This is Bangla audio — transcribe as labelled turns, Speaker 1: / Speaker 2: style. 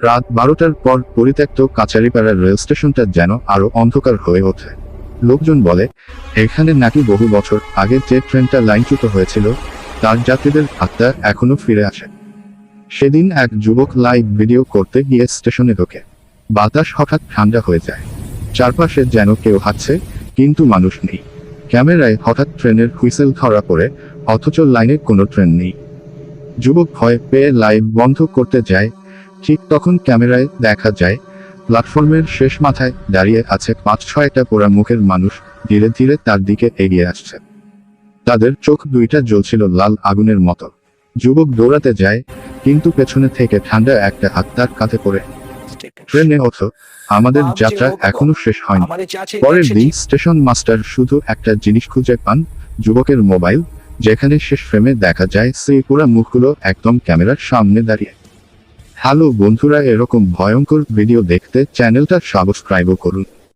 Speaker 1: রাত 12টার পর পরিত্যক্ত কাছারিপাড়া রেল স্টেশনটা যেন আরো অন্ধকার হয়ে ওঠে। লোকজন বলে এখানে নাকি বহু বছর আগে যে ট্রেনটা লাইনচ্যুত হয়েছিল তার যাত্রীদের আত্মা এখনো ফিরে আসে। সেদিন এক যুবক লাইভ ভিডিও করতে গিয়ে স্টেশনে ঢোকে। বাতাস হঠাৎ ঠান্ডা হয়ে যায়, চারপাশে যেন কেউ হাঁটছে কিন্তু মানুষ নেই। ক্যামেরায় হঠাৎ ট্রেনের হুইসেল ধরা পড়ে, অথচ লাইনে কোনো ট্রেন নেই। যুবক ভয় পেয়ে লাইভ বন্ধ করতে যায়। ঠিক তখন ক্যামেরায় দেখা যায় প্ল্যাটফর্মের শেষ মাথায় দাঁড়িয়ে আছে 5-6টা পোড়া মুখের মানুষ, ধীরে ধীরে তার দিকে এগিয়ে আসছে। তাদের চোখ দুইটা জ্বলছিল লাল আগুনের মতো। যুবক দৌড়াতে যায়, কিন্তু পেছনে থেকে ঠান্ডা একটা হাত তার কাঁধে পড়ে। ট্রেনে ওঠো, আমাদের যাত্রা এখনো শেষ হয়নি। পরের দিন স্টেশন মাস্টার শুধু একটা জিনিস খুঁজে পান, যুবকের মোবাইল, যেখানে শেষ ফ্রেমে দেখা যায় সেই পুরা মুখগুলো একদম ক্যামেরার সামনে দাঁড়িয়ে। হ্যালো বন্ধুরা, এরকম ভয়ঙ্কর ভিডিও দেখতে চ্যানেলটা সাবস্ক্রাইব করুন।